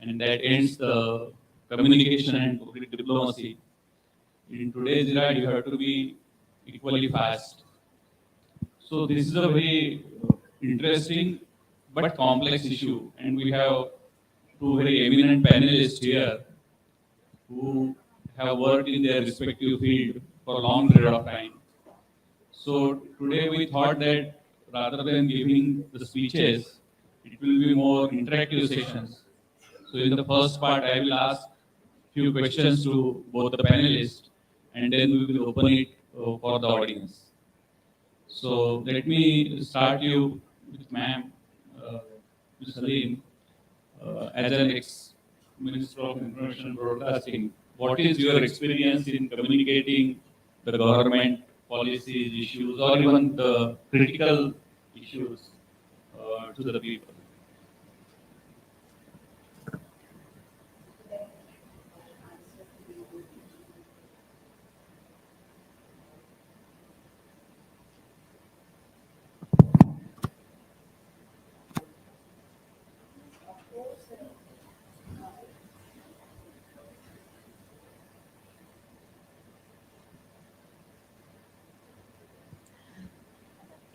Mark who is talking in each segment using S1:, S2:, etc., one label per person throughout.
S1: and that ends the communication and public diplomacy. In today's era, you have to be equally fast. So this is a very interesting but complex issue, and we have two very eminent panelists here who have worked in their respective field for a long period of time. So today we thought that rather than giving the speeches, it will be more interactive sessions. So in the first part, I will ask few questions to both the panelists, and then we will open it for the audience. So let me start you with ma'am, Ms. Salim, as an ex-Minister of Information and Broadcasting. What is your experience in communicating the government policies, issues, or even the critical issues to the people?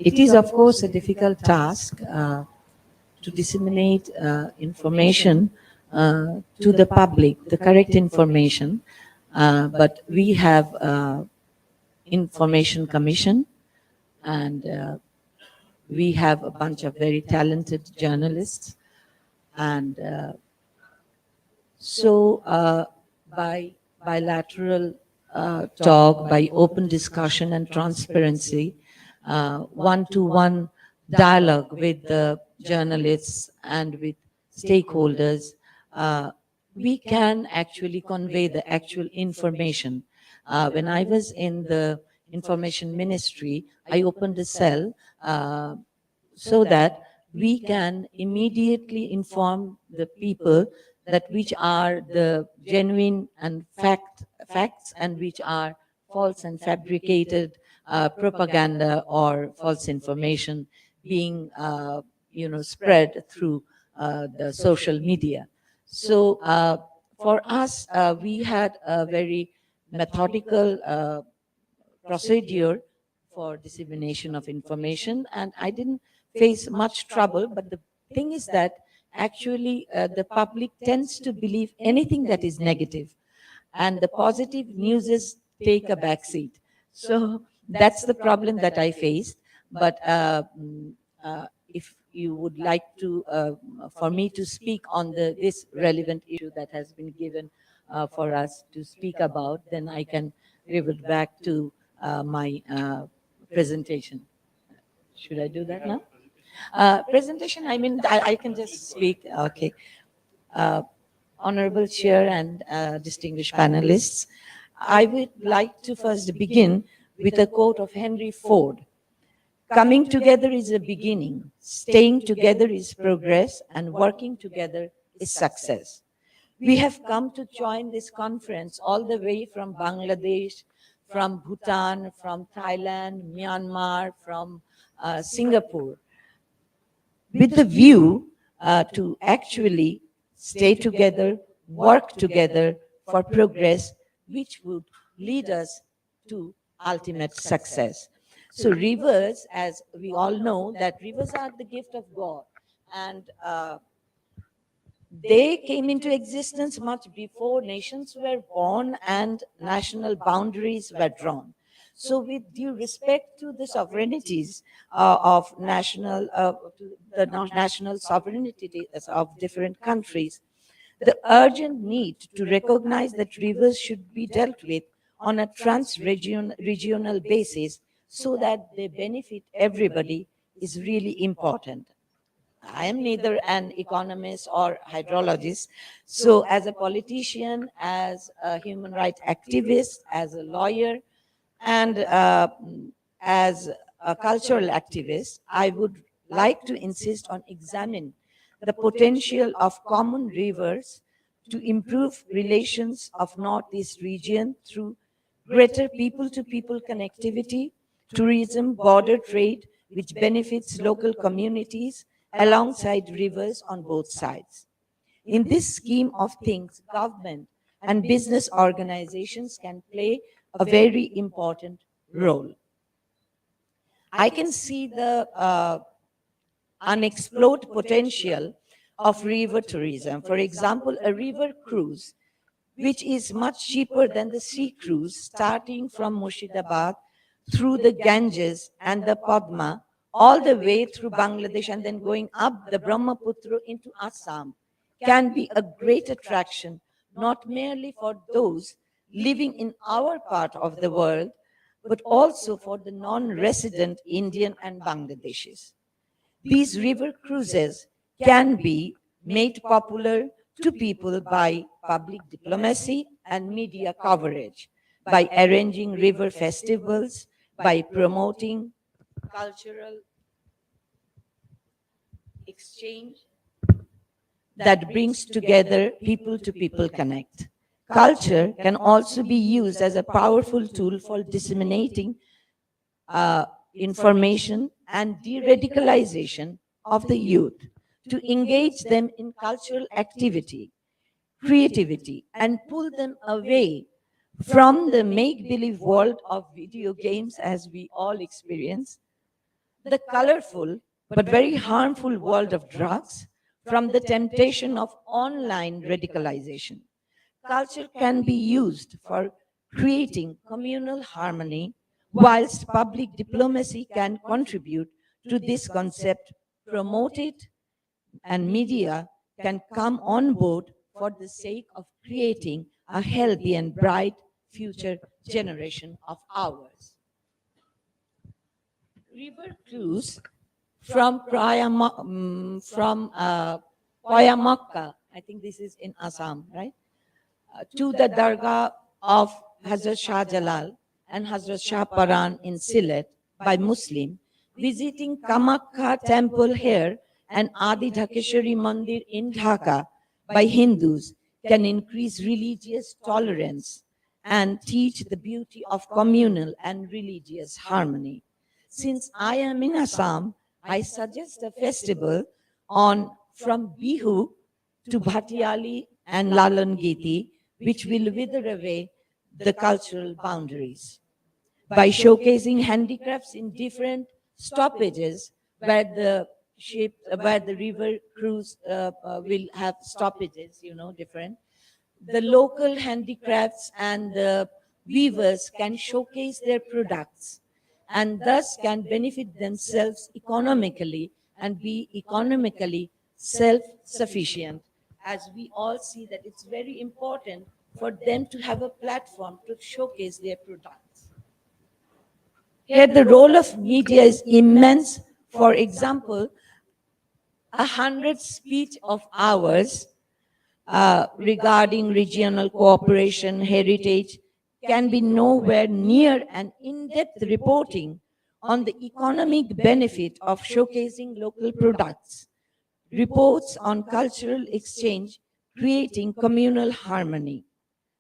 S2: It is, of course, a difficult task to disseminate information to the public, the correct information. But we have Information Commission, and we have a bunch of very talented journalists. And so by bilateral talk, by open discussion and transparency, one-to-one dialogue with the journalists and with stakeholders, we can actually convey the actual information. When I was in the Information Ministry, I opened a cell so that we can immediately inform the people that which are the genuine and facts and which are false and fabricated propaganda or false information being spread through the social media. So for us, we had a very methodical procedure for dissemination of information, and I didn't face much trouble. But the thing is that actually the public tends to believe anything that is negative, and the positive news take a backseat. So that's the problem that I faced. But if you would like to, for me to speak on this relevant issue that has been given for us to speak about, then I can revert back to my presentation. Should I do that now? Presentation, I mean, I can just speak. Okay. Honorable Chair and distinguished panelists, I would like to first begin with a quote of Henry Ford. Coming together is a beginning, staying together is progress, and working together is success. We have come to join this conference all the way from Bangladesh, from Bhutan, from Thailand, Myanmar, from Singapore, with the view to actually stay together, work together for progress, which would lead us to ultimate success. So rivers, as we all know, that rivers are the gift of God, and they came into existence much before nations were born and national boundaries were drawn. So with due respect to the sovereignties of national sovereignty of different countries, the urgent need to recognize that rivers should be dealt with on a trans-regional basis so that they benefit everybody is really important. I am neither an economist or hydrologist. So as a politician, as a human rights activist, as a lawyer, and as a cultural activist, I would like to insist on examining the potential of common rivers to improve relations of Northeast region through greater people-to-people connectivity, tourism, border trade, which benefits local communities alongside rivers on both sides. In this scheme of things, government and business organizations can play a very important role. I can see the unexplored potential of river tourism. For example, a river cruise, which is much cheaper than the sea cruise, starting from Murshidabad through the Ganges and the Padma, all the way through Bangladesh and then going up the Brahmaputra into Assam, can be a great attraction, not merely for those living in our part of the world, but also for the non-resident Indian and Bangladeshis. These river cruises can be made popular to people by public diplomacy and media coverage, by arranging river festivals, by promoting cultural exchange that brings together people to people connect. Culture can also be used as a powerful tool for disseminating information and de-radicalization of the youth, to engage them in cultural activity, creativity, and pull them away from the make-believe world of video games as we all experience, the colorful but very harmful world of drugs, from the temptation of online radicalization. Culture can be used for creating communal harmony, whilst public diplomacy can contribute to this concept, promote it, and media can come on board for the sake of creating a healthy and bright future generation of ours. River cruise from Payamakka, I think this is in Assam, right? To the Dargah of Hazrat Shah Jalal and Hazrat Shah Paran in Sylhet by Muslim, visiting Kamakha temple here and Adi Dhakeshwari Mandir in Dhaka by Hindus can increase religious tolerance and teach the beauty of communal and religious harmony. Since I am in Assam, I suggest a festival on from Bihu to Bhatiyali and Lalan Giti, which will wither away the cultural boundaries. By showcasing handicrafts in different stoppages where the river cruise will have stoppages, different. The local handicrafts and the weavers can showcase their products and thus can benefit themselves economically and be economically self-sufficient, as we all see that it's very important for them to have a platform to showcase their products. Here, the role of media is immense. For example, 100 speech of ours regarding regional cooperation, heritage, can be nowhere near an in-depth reporting on the economic benefit of showcasing local products, reports on cultural exchange, creating communal harmony.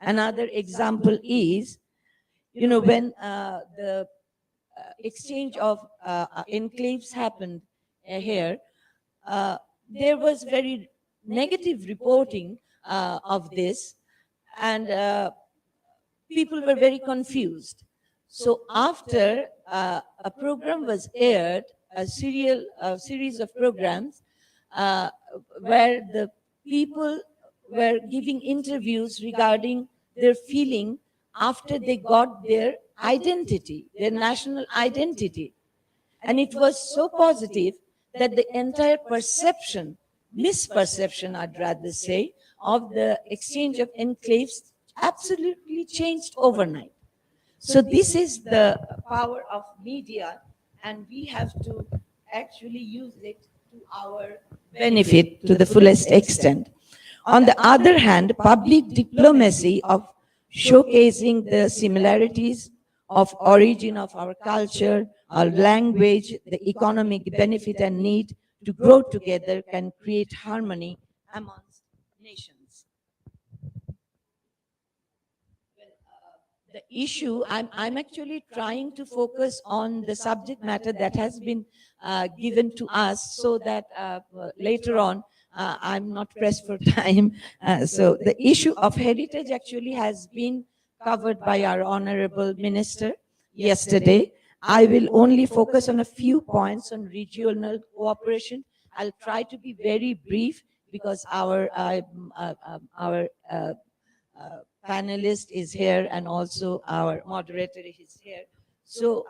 S2: Another example is, when the exchange of enclaves happened here, there was very negative reporting of this, and people were very confused. So after a program was aired, a series of programs where the people were giving interviews regarding their feeling after they got their identity, their national identity. And it was so positive that the entire misperception, I'd rather say, of the exchange of enclaves absolutely changed overnight. So this is the power of media, and we have to actually use it to our benefit to the fullest extent. On the other hand, public diplomacy of showcasing the similarities of origin of our culture, our language, the economic benefit and need to grow together can create harmony amongst nations. The issue, I'm actually trying to focus on the subject matter that has been given to us, so that later on I'm not pressed for time. So the issue of heritage actually has been covered by our honorable minister yesterday. I will only focus on a few points on regional cooperation. I'll try to be very brief because our panelist is here and also our moderator is here. So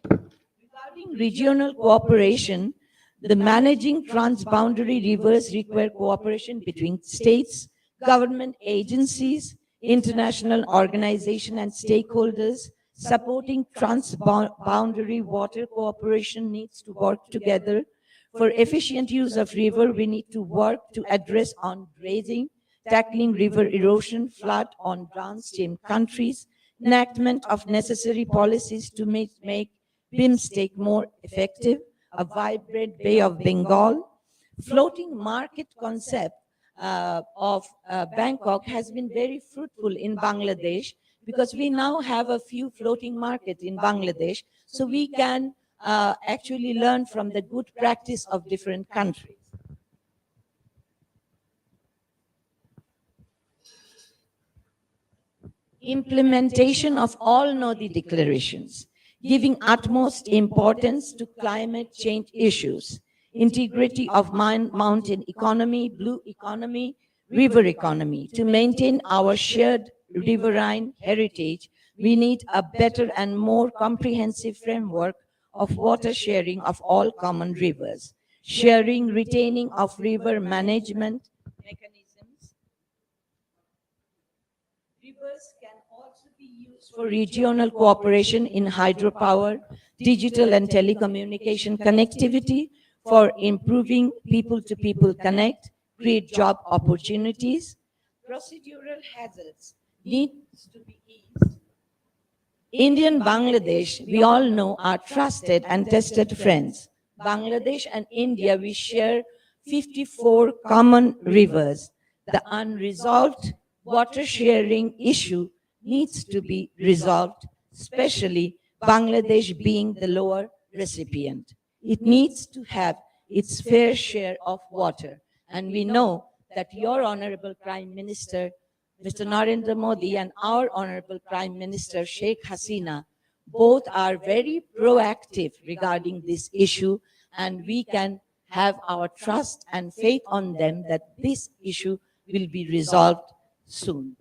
S2: regarding regional cooperation, the managing transboundary rivers require cooperation between states, government agencies, international organizations and stakeholders. Supporting transboundary water cooperation needs to work together. For efficient use of river, we need to work to address on grazing, tackling river erosion, flood on downstream countries, enactment of necessary policies to make BIMSTEC more effective, a vibrant Bay of Bengal. Floating market concept of Bangkok has been very fruitful in Bangladesh because we now have a few floating markets in Bangladesh, so we can actually learn from the good practice of different countries. Implementation of all NADI declarations, giving utmost importance to climate change issues, integrity of mountain economy, blue economy, river economy. To maintain our shared riverine heritage, we need a better and more comprehensive framework of water sharing of all common rivers, sharing, retaining of river management mechanisms. Rivers can also be used for regional cooperation in hydropower, digital and telecommunication connectivity, for improving people-to-people connect, create job opportunities. Procedural hazards need to be eased. India and Bangladesh, we all know, are trusted and tested friends. Bangladesh and India, we share 54 common rivers. The unresolved water sharing issue needs to be resolved, especially Bangladesh being the lower recipient. It needs to have its fair share of water. And we know that your Honorable Prime Minister, Mr. Narendra Modi, and our Honorable Prime Minister, Sheikh Hasina, both are very proactive regarding this issue, and we can have our trust and faith on them that this issue will be resolved soon.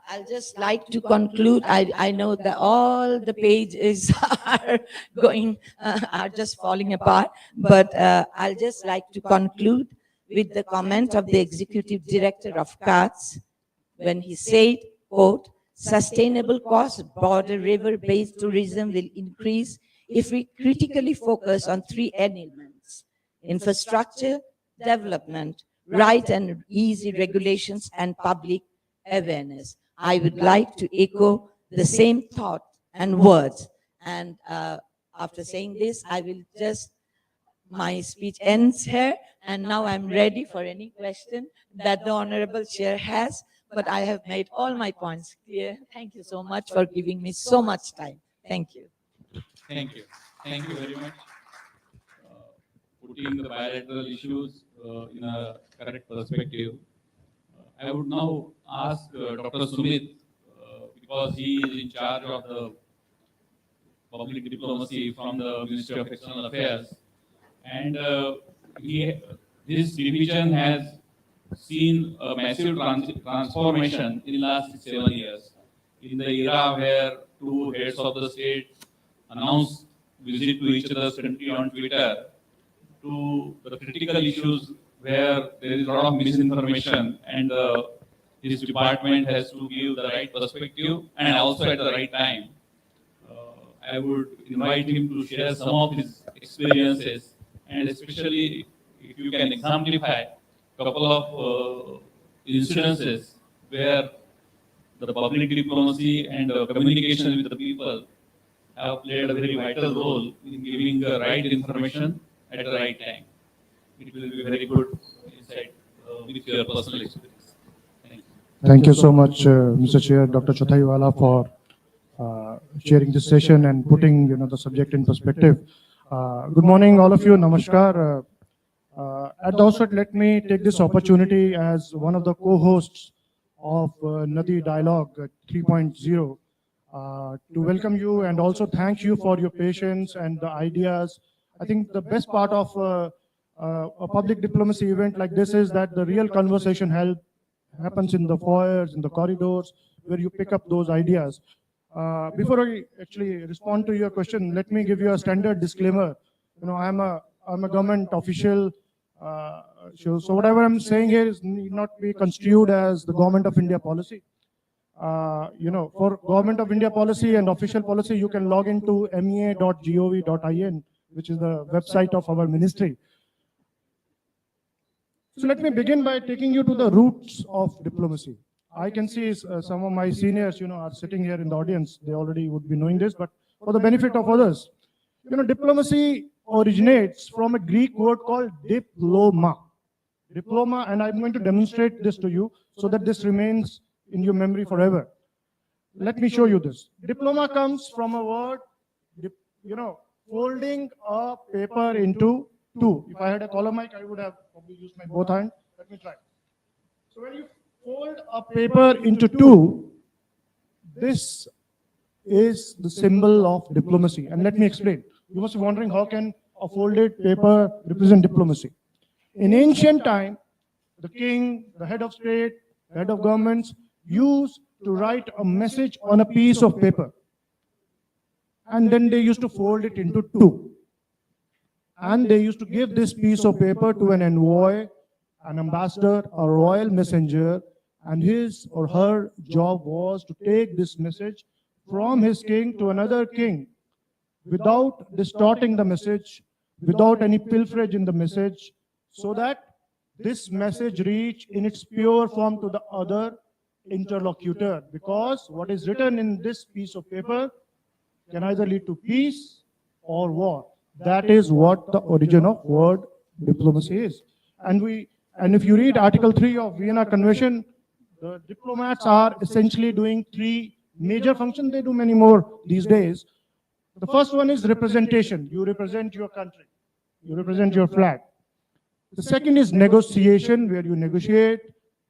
S2: I'll just like to conclude. I know that all the pages are going, are just falling apart, but I'll just like to conclude with the comment of the Executive Director of CATS when he said, quote, sustainable cross-border river-based tourism will increase if we critically focus on three elements: infrastructure, development, right and easy regulations, and public awareness. I would like to echo the same thought and words. And after saying this, I will just, my speech ends here. And now I'm ready for any question that the Honorable Chair has. But I have made all my points clear. Thank you so much for giving me so much time. Thank you.
S1: Thank you. Thank you very much. Putting the bilateral issues in a correct perspective. I would now ask Dr. Sumit, because he is in charge of the public diplomacy from the Ministry of External Affairs, and this division has seen a massive transformation in the last 7 years. In the era where two heads of the state announced visit to each other's country on Twitter, to the critical issues where there is a lot of misinformation, and his department has to give the right perspective and also at the right time. I would invite him to share some of his experiences, and especially if you can exemplify a couple of incidences where the public diplomacy and communication with the people have played a very vital role in giving the right information at the right time. It will be very good insight with your personal experience. Thank you.
S3: Thank you so much, Mr. Chair, Dr. Chothaiwala, for chairing this session and putting the subject in perspective. Good morning, all of you. Namaskar. At the outset, let me take this opportunity as one of the co-hosts of NADI Dialogue 3.0 to welcome you and also thank you for your patience and the ideas. I think the best part of a public diplomacy event like this is that the real conversation happens in the foyers, in the corridors, where you pick up those ideas. Before I actually respond to your question, let me give you a standard disclaimer. You know, I'm a government official. So whatever I'm saying here is need not be construed as the government of India policy. You know, for government of India policy and official policy, you can log into mea.gov.in, which is the website of our ministry. So let me begin by taking you to the roots of diplomacy. I can see some of my seniors, you know, are sitting here in the audience. They already would be knowing this, but for the benefit of others, you know, diplomacy originates from a Greek word called diploma. Diploma, and I'm going to demonstrate this to you so that this remains in your memory forever. Let me show you this. Diploma comes from a word, you know, folding a paper into two. If I had a collar mic, I would have probably used my both hands. Let me try. So when you fold a paper into two, this is the symbol of diplomacy. And let me explain. You must be wondering, how can a folded paper represent diplomacy? In ancient time, the king, the head of state, the head of governments used to write a message on a piece of paper. And then they used to fold it into two. And they used to give this piece of paper to an envoy, an ambassador, a royal messenger, and his or her job was to take this message from his king to another king without distorting the message, without any pilferage in the message, so that this message reach in its pure form to the other interlocutor. Because what is written in this piece of paper can either lead to peace or war. That is what the origin of word diplomacy is. And if you read Article 3 of Vienna Convention, the diplomats are essentially doing three major functions. They do many more these days. The first one is representation. You represent your country. You represent your flag. The second is negotiation, where you negotiate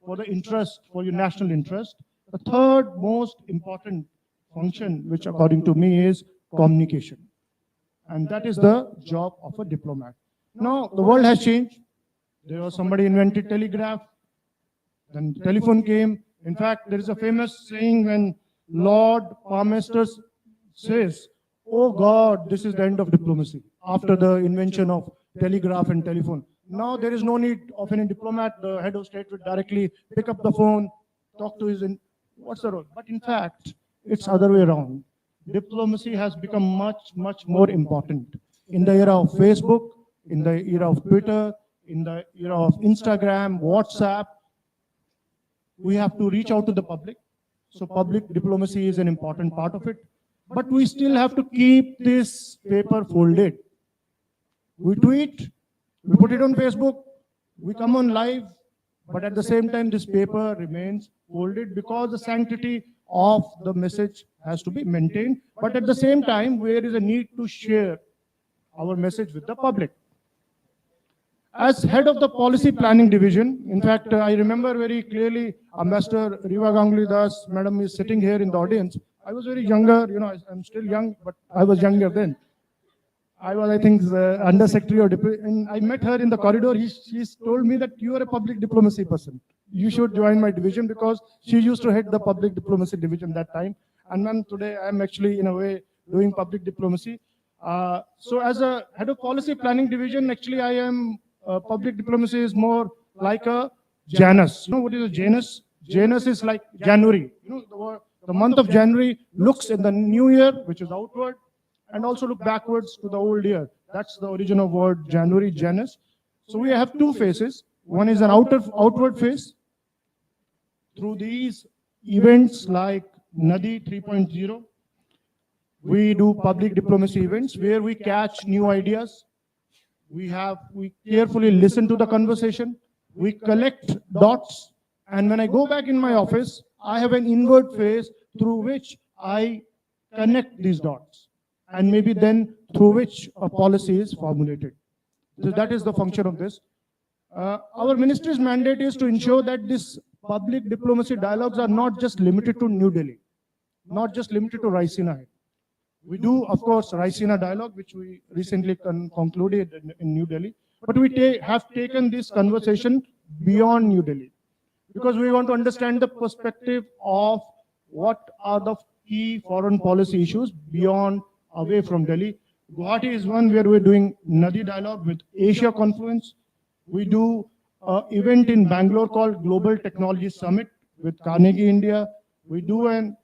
S3: for the interest, for your national interest. The third most important function, which according to me is communication. And that is the job of a diplomat. Now, the world has changed. There was somebody invented telegraph, then telephone came. In fact, there is a famous saying when Lord Palmerston says, "Oh God, this is the end of diplomacy," after the invention of telegraph and telephone. Now there is no need of any diplomat. The head of state would directly pick up the phone, talk to his, what's the role? But in fact, it's other way around. Diplomacy has become much, much more important. In the era of Facebook, in the era of Twitter, in the era of Instagram, WhatsApp, we have to reach out to the public. So public diplomacy is an important part of it. But we still have to keep this paper folded. We tweet, we put it on Facebook, we come on live, but at the same time, this paper remains folded because the sanctity of the message has to be maintained. But at the same time, there is a need to share our message with the public. As head of the policy planning division, in fact, I remember very clearly, Ambassador Riva Ganguly Das, madam, is sitting here in the audience. I was very younger, you know, I'm still young, but I was younger then. I was, I think, under secretary or deputy, and I met her in the corridor. She told me that you are a public diplomacy person. You should join my division, because she used to head the public diplomacy division that time. And then today I'm actually, in a way, doing public diplomacy. So as a head of policy planning division, actually I am, public diplomacy is more like a Janus. You know what is a Janus? Janus is like January. You know, the month of January looks in the new year, which is outward, and also look backwards to the old year. That's the origin of word January, Janus. So we have two phases. One is an outward phase. Through these events like NADI 3.0, we do public diplomacy events where we catch new ideas. We carefully listen to the conversation. We collect dots. And when I go back in my office, I have an inward phase through which I connect these dots, and maybe then through which a policy is formulated. So that is the function of this. Our ministry's mandate is to ensure that this public diplomacy dialogues are not just limited to New Delhi, not just limited to Raisina. We do, of course, Raisina dialogue, which we recently concluded in New Delhi, but we have taken this conversation beyond New Delhi because we want to understand the perspective of what are the key foreign policy issues beyond, away from Delhi. Guwahati is one where we're doing NADI dialogue with Asia Confluence. We do an event in Bangalore called Global Technology Summit with Carnegie India. We do an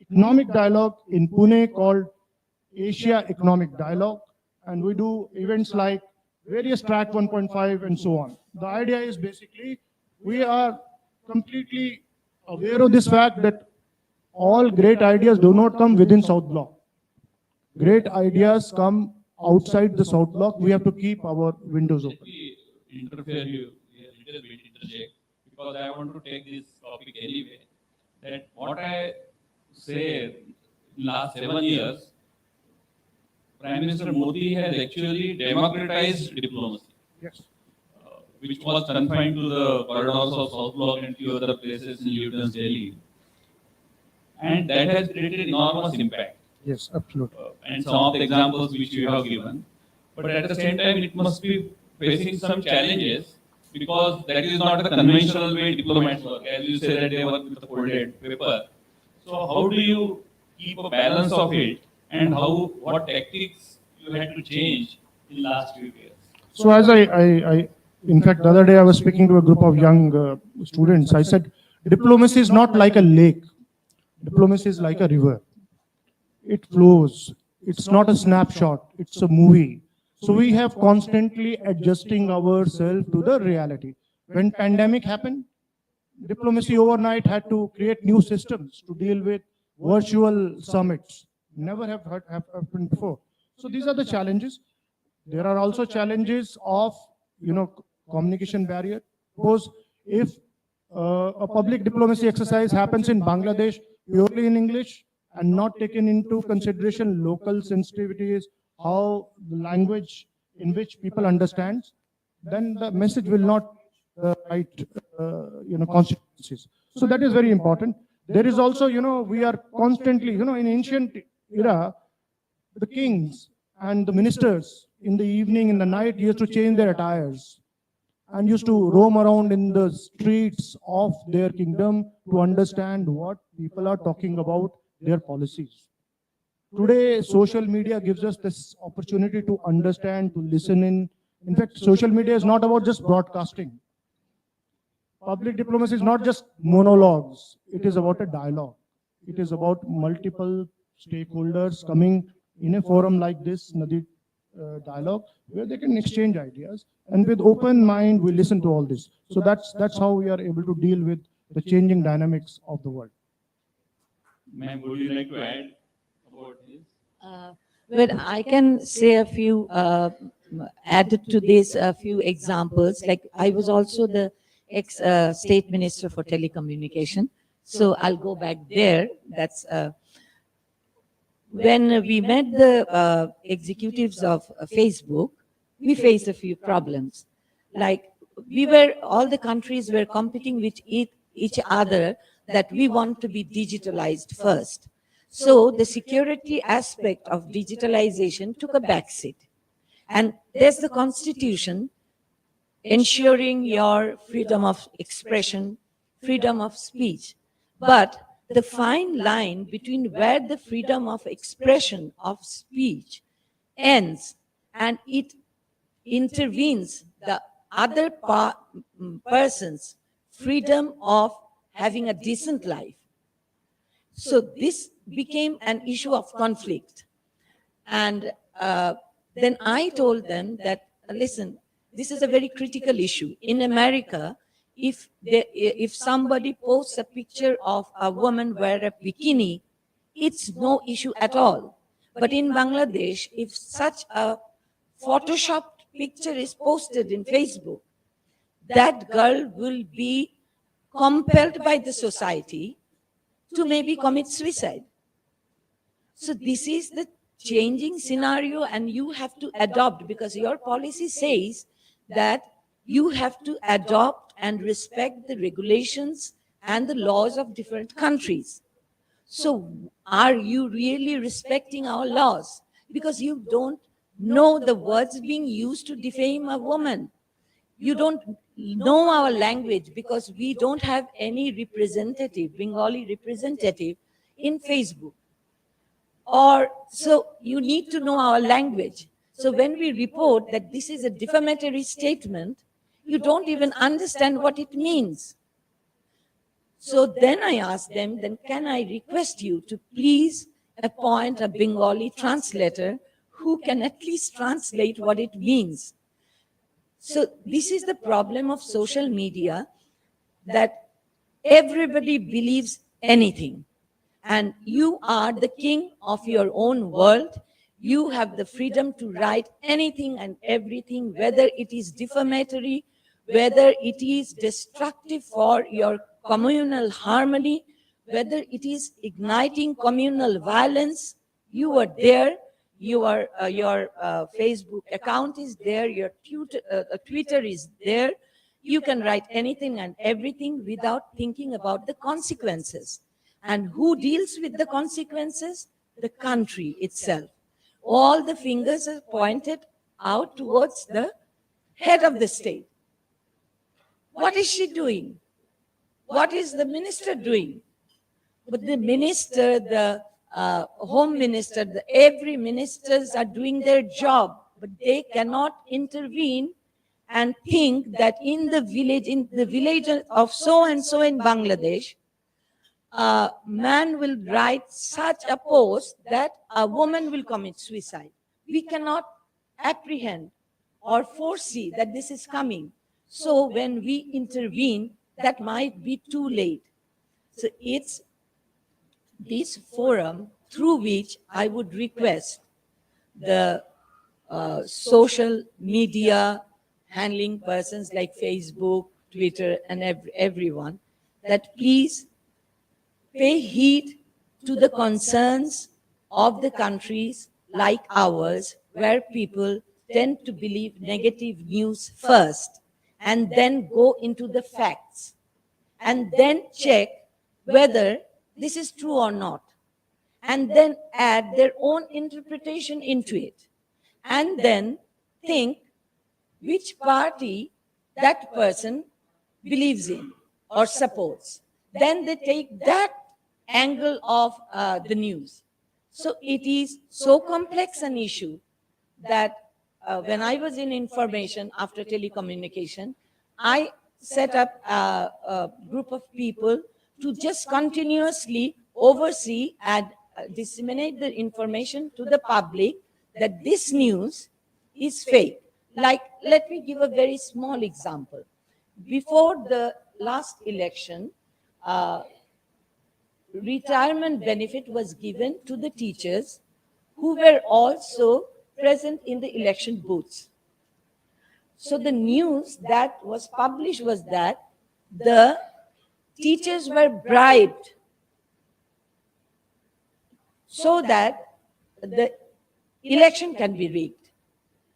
S3: economic dialogue in Pune called Asia Economic Dialogue. And we do events like various track 1.5 and so on. The idea is basically we are completely aware of this fact that all great ideas do not come within South Block. Great ideas come outside the South Block. We have to keep our windows
S1: Let
S3: open.
S1: me interfere you a little bit, interject, because I want to take this topic anyway. That what I say in last 7 years, Prime Minister Modi has actually democratized diplomacy,
S3: Yes.
S1: which was confined to the corridors of South Block and few other places in Lieutenant's Delhi. And that has created enormous impact.
S3: Yes, absolutely.
S1: And some of the examples which you have given. But at the same time, it must be facing some challenges because that is not the conventional way diplomats work. As you say that they work with a folded paper. So how do you keep a balance of it, and what tactics you had to change in last few years?
S3: So as in fact, the other day I was speaking to a group of young students. I said, diplomacy is not like a lake. Diplomacy is like a river. It flows. It's not a snapshot. It's a movie. So we have constantly adjusting ourselves to the reality. When pandemic happened, diplomacy overnight had to create new systems to deal with virtual summits. Never have happened before. So these are the challenges. There are also challenges of, communication barrier. Suppose if a public diplomacy exercise happens in Bangladesh purely in English and not taken into consideration local sensitivities, how the language in which people understand, then the message will not right, consequences. So that is very important. There is also, we are constantly, in ancient era, the kings and the ministers in the evening, in the night, used to change their attires and used to roam around in the streets of their kingdom to understand what people are talking about their policies. Today, social media gives us this opportunity to understand, to listen in. In fact, social media is not about just broadcasting. Public diplomacy is not just monologues. It is about a dialogue. It is about multiple stakeholders coming in a forum like this, Nadi dialogue, where they can exchange ideas. And with open mind, we listen to all this. So that's how we are able to deal with the changing dynamics of the world.
S1: Ma'am, would you like to add about this?
S2: Well, I can say a few, added to this, a few examples. Like I was also the ex-state minister for telecommunication. So I'll go back there. That's when we met the executives of Facebook, we faced a few problems. Like all the countries were competing with each other that we want to be digitalized first. So the security aspect of digitalization took a backseat. And there's the constitution ensuring your freedom of expression, freedom of speech. But the fine line between where the freedom of expression of speech ends and it intervenes the other person's freedom of having a decent life. So this became an issue of conflict. And then I told them that, listen, this is a very critical issue. In America, if somebody posts a picture of a woman wear a bikini, it's no issue at all. But in Bangladesh, if such a photoshopped picture is posted in Facebook, that girl will be compelled by the society to maybe commit suicide. So this is the changing scenario, and you have to adopt, because your policy says that you have to adopt and respect the regulations and the laws of different countries. So are you really respecting our laws? Because you don't know the words being used to defame a woman. You don't know our language because we don't have any representative, Bengali representative in Facebook. Or so you need to know our language. So when we report that this is a defamatory statement, you don't even understand what it means. So then I asked them, then can I request you to please appoint a Bengali translator who can at least translate what it means. So this is the problem of social media, that everybody believes anything. And you are the king of your own world. You have the freedom to write anything and everything, whether it is defamatory, whether it is destructive for your communal harmony, whether it is igniting communal violence. You are there. Your Facebook account is there. Your Twitter is there. You can write anything and everything without thinking about the consequences. And who deals with the consequences? The country itself. All the fingers are pointed out towards the head of the state. What is she doing? What is the minister doing? But the minister, the home minister, every ministers are doing their job, but they cannot intervene and think that in the village of so and so in Bangladesh, a man will write such a post that a woman will commit suicide. We cannot apprehend or foresee that this is coming. So when we intervene, that might be too late. So it's this forum through which I would request the social media handling persons like Facebook, Twitter, and everyone, that please pay heed to the concerns of the countries like ours, where people tend to believe negative news first and then go into the facts and then check whether this is true or not, and then add their own interpretation into it, and then think which party that person believes in or supports. Then they take that angle of the news. So it is so complex an issue that when I was in information after telecommunication, I set up a group of people to just continuously oversee and disseminate the information to the public that this news is fake. Like, let me give a very small example. Before the last election, retirement benefit was given to the teachers who were also present in the election booths. So the news that was published was that the teachers were bribed so that the election can be rigged.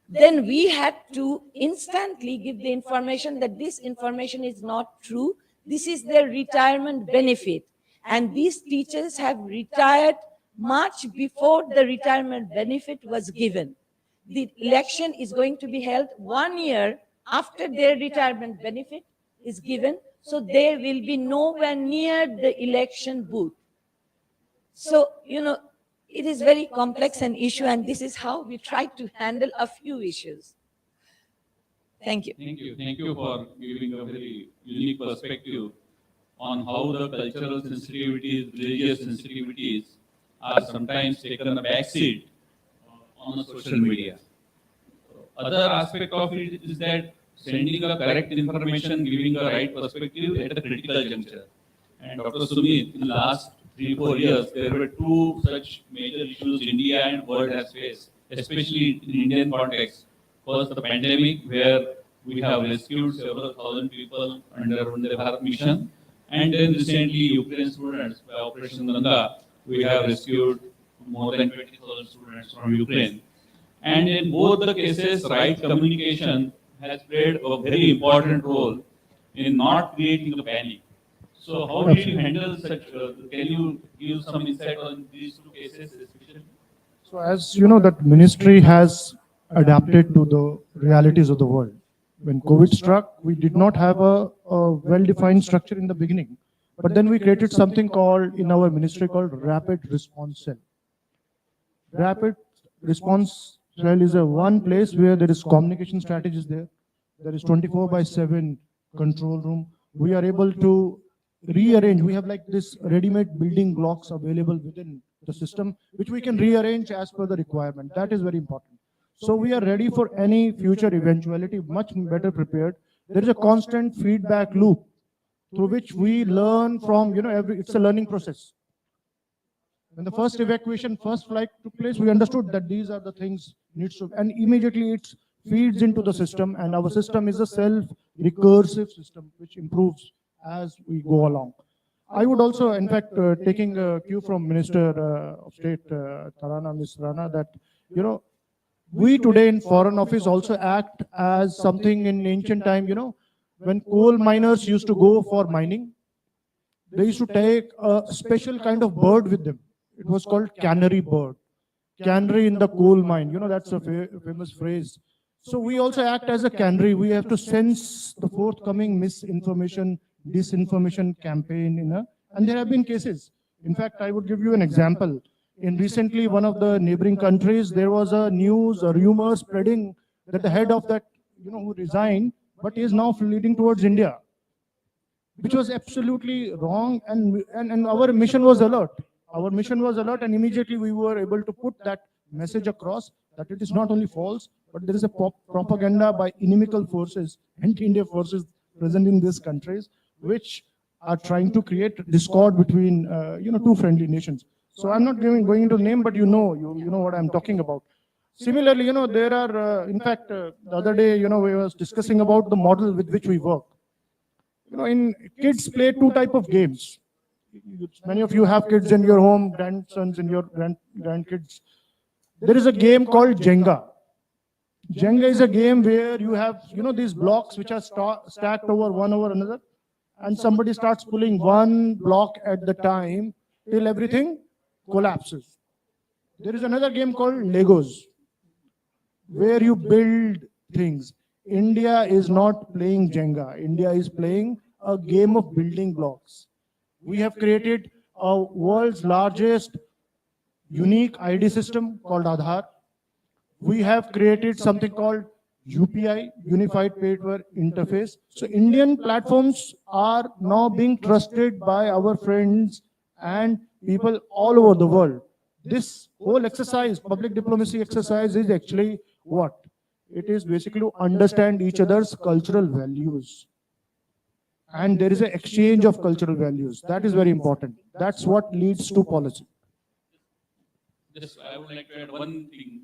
S2: Then we had to instantly give the information that this information is not true. This is their retirement benefit. And these teachers have retired much before the retirement benefit was given. The election is going to be held 1 year after their retirement benefit is given, so they will be nowhere near the election booth. So, it is very complex an issue, and this is how we try to handle a few issues. Thank you.
S1: Thank you. Thank you for giving a very unique perspective on how the cultural sensitivities, religious sensitivities are sometimes taken a backseat on the social media. Other aspect of it is that sending a correct information, giving a right perspective at a critical juncture. And Dr. Sumit, in the last 3-4 years, there were two such major issues India and world has faced, especially in Indian context. First, the pandemic, where we have rescued several thousand people under Vande Bharat mission, and then recently Ukraine students by Operation Ganga, we have rescued more than 20,000 students from Ukraine. And in both the cases, right communication has played a very important role in not creating a panic. So how did you handle such, can you give some insight on these two cases especially?
S3: So as you know, that ministry has adapted to the realities of the world. When COVID struck, we did not have a well-defined structure in the beginning. But then we created something called, in our ministry, called Rapid Response Cell. Rapid Response Cell is a one place where there is communication strategies there. There is 24 by 7 control room. We are able to rearrange. We have like this ready-made building blocks available within the system, which we can rearrange as per the requirement. That is very important. So we are ready for any future eventuality, much better prepared. There is a constant feedback loop through which we learn from, it's a learning process. When the first evacuation, first flight took place, we understood that these are the things needs to, and immediately it feeds into the system, and our system is a self-recursive system which improves as we go along. I would also, in fact, taking a cue from Minister of State Tarana, Ms. Rana, that we today in Foreign Office also act as something in ancient time. When coal miners used to go for mining, they used to take a special kind of bird with them. It was called canary bird. Canary in the coal mine. That's a famous phrase. So we also act as a canary. We have to sense the forthcoming misinformation, disinformation campaign and there have been cases. In fact, I would give you an example. In recently, one of the neighboring countries, there was a news, a rumor spreading that the head of that, who resigned, but is now leading towards India, which was absolutely wrong. And our mission was alert. Our mission was alert, and immediately we were able to put that message across that it is not only false, but there is a propaganda by inimical forces, anti-India forces present in these countries, which are trying to create discord between, two friendly nations. So I'm not going into name, but you know what I'm talking about. Similarly, there are, in fact, the other day, we was discussing about the model with which we work. In kids play two type of games. Many of you have kids in your home, grandsons and your grandkids. There is a game called Jenga. Jenga is a game where you have, these blocks which are stacked over one over another, and somebody starts pulling one block at the time till everything collapses. There is another game called Legos, where you build things. India is not playing Jenga. India is playing a game of building blocks. We have created a world's largest unique ID system called Aadhaar. We have created something called UPI, Unified Paper Interface. So Indian platforms are now being trusted by our friends and people all over the world. This whole exercise, public diplomacy exercise, is actually what? It is basically to understand each other's cultural values. And there is an exchange of cultural values. That is very important. That's what leads to policy.
S1: Just I would like to add one thing,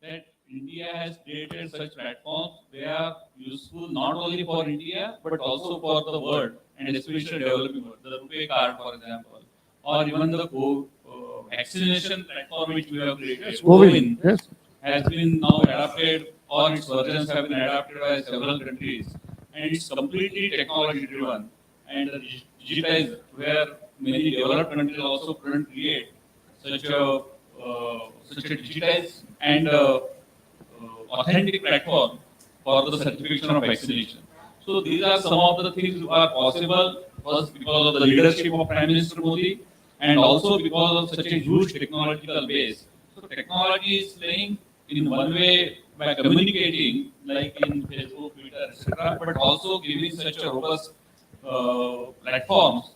S1: that India has created such platforms. They are useful not only for India, but also for the world, and especially developing world. The RuPay card, for example, or even the vaccination platform which we have created,
S3: Govin, yes,
S1: has been now adapted, or its versions have been adapted by several countries, and it's completely technology driven and digitized, where many developed countries also couldn't create such a digitized and authentic platform for the certification of vaccination. So these are some of the things that are possible, first because of the leadership of Prime Minister Modi, and also because of such a huge technological base. So technology is playing in one way by communicating, like in Facebook, Twitter, etc., but also giving such a robust platforms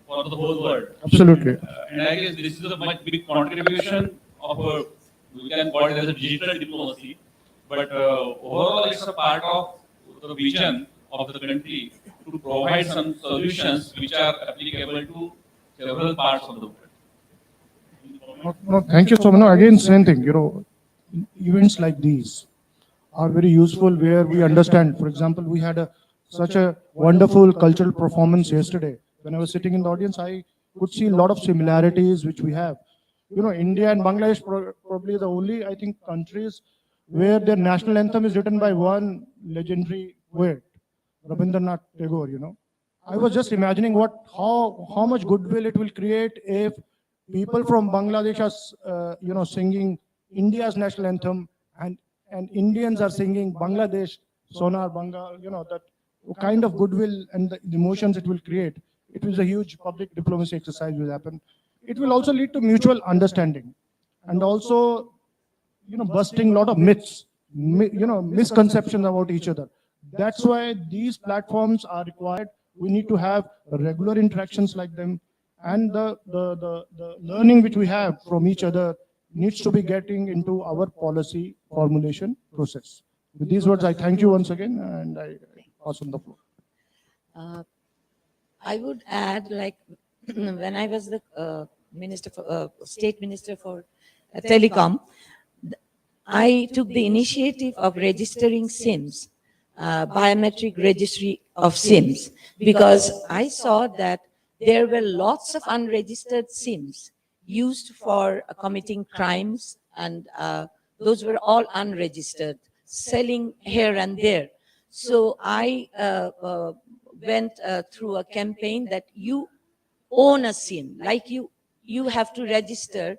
S1: for the whole world.
S3: absolutely.
S1: And I guess this is a much big contribution of we can call it as a digital diplomacy, but overall it's a part of the vision of the country to provide some solutions which are applicable to several parts of the world.
S3: No, thank you so much. No, again, same thing. Events like these are very useful where we understand. For example, we had such a wonderful cultural performance yesterday. When I was sitting in the audience, I could see a lot of similarities which we have. India and Bangladesh probably the only, I think, countries where their national anthem is written by one legendary poet, Rabindranath Tagore, I was just imagining how much goodwill it will create if people from Bangladesh are, singing India's national anthem, and Indians are singing Bangladesh, Sonar Banga, that kind of goodwill and the emotions it will create. It was a huge public diplomacy exercise will happen. It will also lead to mutual understanding and also, busting a lot of myths, misconceptions about each other. That's why these platforms are required. We need to have regular interactions like them, and the learning which we have from each other needs to be getting into our policy formulation process. With these words, I thank you once again, and I pass on the floor.
S2: I would add, like, when I was the state minister for telecom, I took the initiative of registering SIMs, biometric registry of SIMs, because I saw that there were lots of unregistered SIMs used for committing crimes, and those were all unregistered, selling here and there. So I went through a campaign that you own a SIM, like you have to register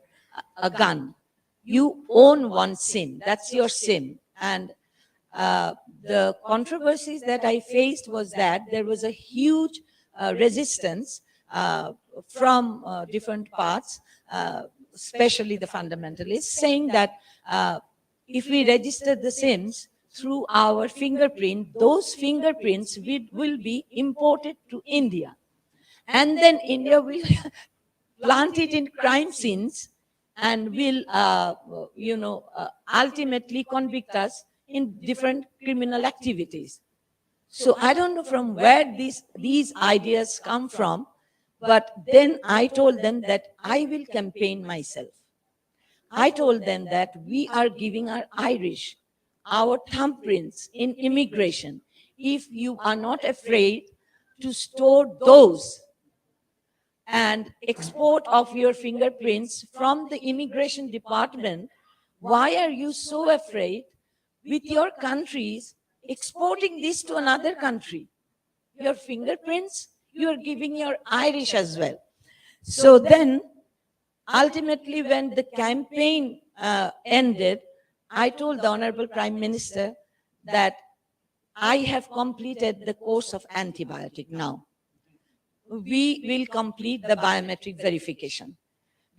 S2: a gun. You own one SIM, that's your SIM. And the controversies that I faced was that there was a huge resistance from different parts, especially the fundamentalists, saying that if we register the SIMs through our fingerprint, those fingerprints will be imported to India. And then India will plant it in crime scenes and will, ultimately convict us in different criminal activities. So I don't know from where these ideas come from, but then I told them that I will campaign myself. I told them that we are giving our Irish, our thumbprints in immigration. If you are not afraid to store those and export of your fingerprints from the immigration department, why are you so afraid with your countries exporting this to another country? Your fingerprints, you are giving your Irish as well. So then, ultimately, when the campaign ended, I told the Honorable Prime Minister that I have completed the course of antibiotic now. We will complete the biometric verification,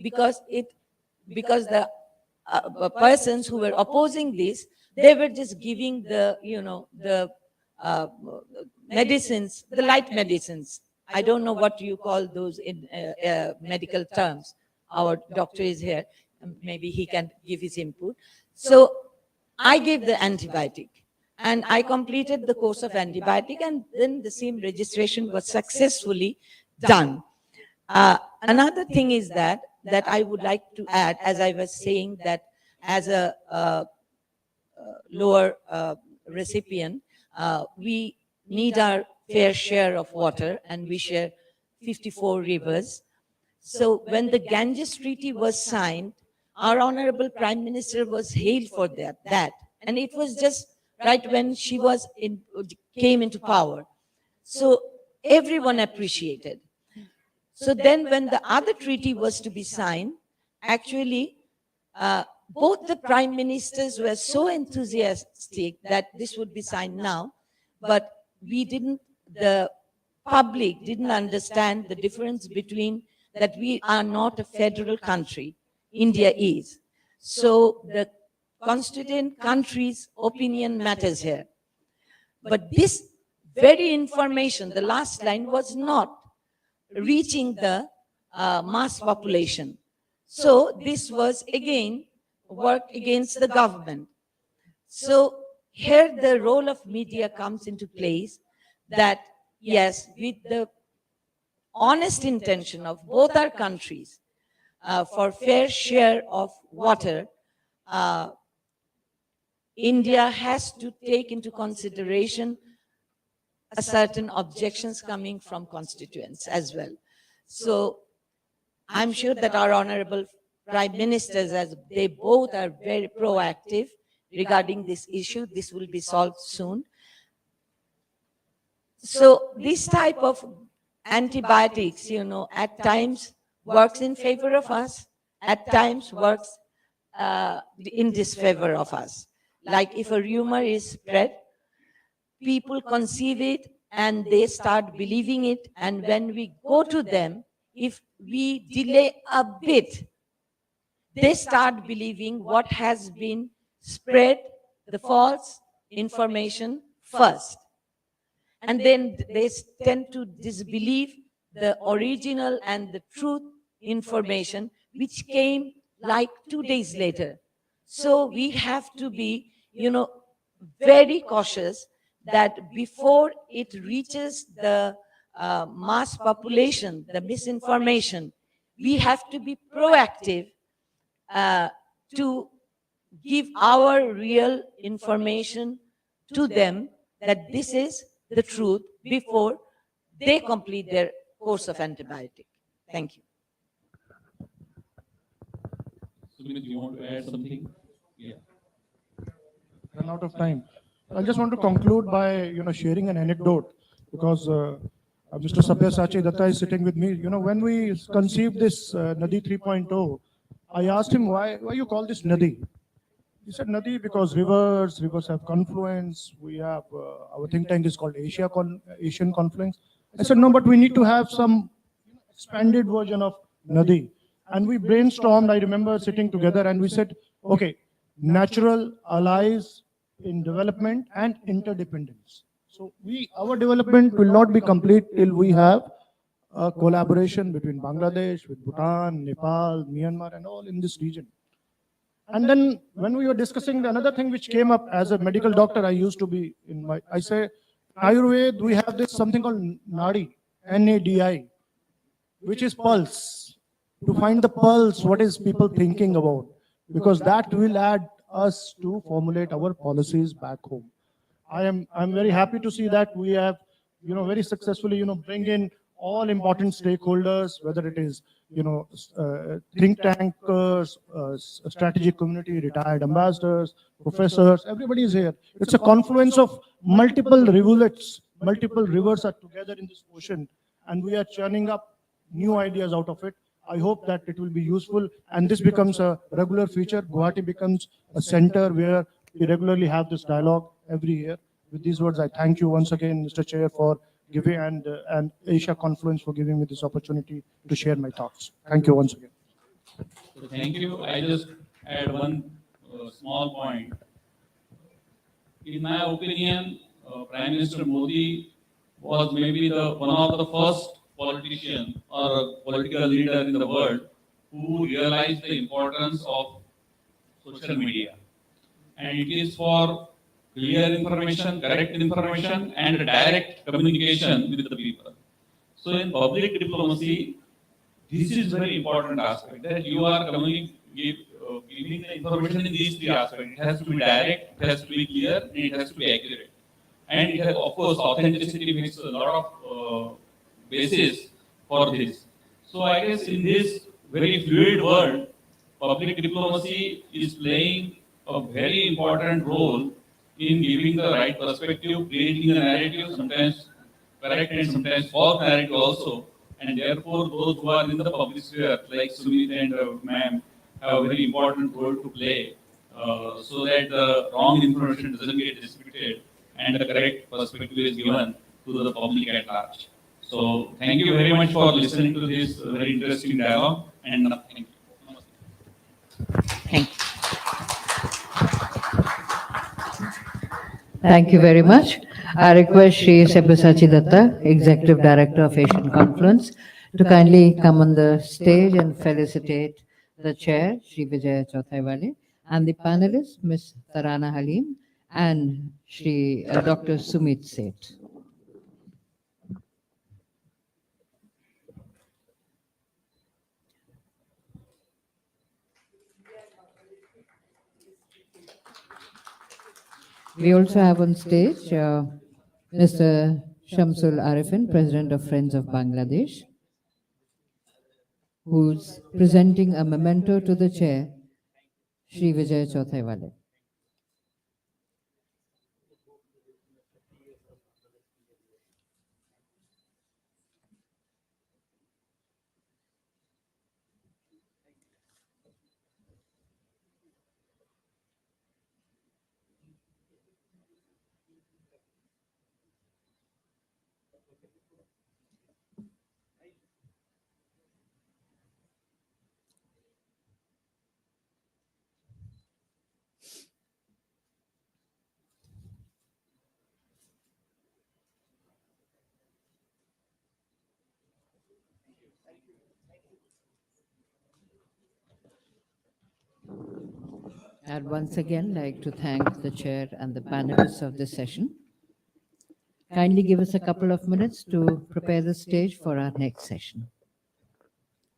S2: because the persons who were opposing this, they were just giving the medicines, the light medicines. I don't know what you call those in medical terms. Our doctor is here, maybe he can give his input. So I gave the antibiotic, and I completed the course of antibiotic, and then the SIM registration was successfully done. Another thing is that I would like to add, as I was saying, that as a lower recipient, we need our fair share of water, and we share 54 rivers. So when the Ganges Treaty was signed, our Honorable Prime Minister was hailed for that. And it was just right when she came into power. So everyone appreciated. So then when the other treaty was to be signed, actually, both the prime ministers were so enthusiastic that this would be signed now, but the public didn't understand the difference between that we are not a federal country. India is. So the constituent country's opinion matters here. But this very information, the last line, was not reaching the mass population. So this was again work against the government. So here the role of media comes into place, that yes, with the honest intention of both our countries for fair share of water, India has to take into consideration a certain objections coming from constituents as well. So I'm sure that our honorable prime ministers, as they both are very proactive regarding this issue, this will be solved soon. So this type of antibiotics, at times works in favor of us, at times works in disfavor of us. Like if a rumor is spread, people conceive it and they start believing it. And when we go to them, if we delay a bit, they start believing what has been spread, the false information first. And then they tend to disbelieve the original and the truth information, which came like 2 days later. So we have to be, very cautious that before it reaches the mass population, the misinformation, we have to be proactive to give our real information to them that this is the truth before they complete their course of antibiotic. Thank you.
S1: Sumit, you want to add something? Yeah.
S3: Run out of time. I just want to conclude by sharing an anecdote because Mr. Sabyasachi Datta is sitting with me. When we conceived this NADI 3.0, I asked him why you call this NADI. He said NADI because rivers have confluence. We have our think tank is called Asian Confluence. I said no, but we need to have some expanded version of NADI. And we brainstormed. I remember sitting together and we said, okay, natural allies in development and interdependence. So our development will not be complete till we have a collaboration between Bangladesh, with Bhutan, Nepal, Myanmar, and all in this region. And then when we were discussing another thing which came up as a medical doctor, I used to be I say, Ayurveda, we have this something called NADI, NADI, which is pulse. To find the pulse, what is people thinking about? Because that will add us to formulate our policies back home. I'm very happy to see that we have, very successfully, bring in all important stakeholders, whether it is, think tankers, strategic community, retired ambassadors, professors, everybody is here. It's a confluence of multiple rivulets, multiple rivers are together in this ocean, and we are churning up new ideas out of it. I hope that it will be useful, and this becomes a regular feature. Guwahati becomes a center where we regularly have this dialogue every year. With these words, I thank you once again, Mr. Chair, for giving and Asia Confluence for giving me this opportunity to share my thoughts. Thank you once again.
S1: So thank you. I just add one small point. In my opinion, Prime Minister Modi was maybe one of the first politician or political leader in the world who realized the importance of social media. And it is for clear information, correct information, and direct communication with the people. So in public diplomacy, this is very important aspect that you are giving the information in these three aspects. It has to be direct, it has to be clear, and it has to be accurate. And it has, of course, authenticity makes a lot of basis for this. So I guess in this very fluid world, public diplomacy is playing a very important role in giving the right perspective, creating a narrative, sometimes correct and sometimes false narrative also. And therefore, those who are in the public sphere, like Sumit and ma'am, have a very important role to play so that the wrong information doesn't get distributed and the correct perspective is given to the public at large. So, thank you very much for listening to this very interesting dialogue, and thank you.
S2: Thank you.
S4: Thank you very much. I request Shri Sabyasachi Datta, Executive Director of Asian Confluence, to kindly come on the stage and felicitate the Chair, Shri Vijaya Chauthaiwale, and the panelists, Ms. Tarana Halim and Shri Dr. Sumit Seth. We also have on stage Mr. Shamsul Arifin, President of Friends of Bangladesh, who's presenting a memento to the Chair, Shri Vijaya Chauthaiwale. I'd once again like to thank the chair and the panelists of this session. Kindly give us a couple of minutes to prepare the stage for our next session.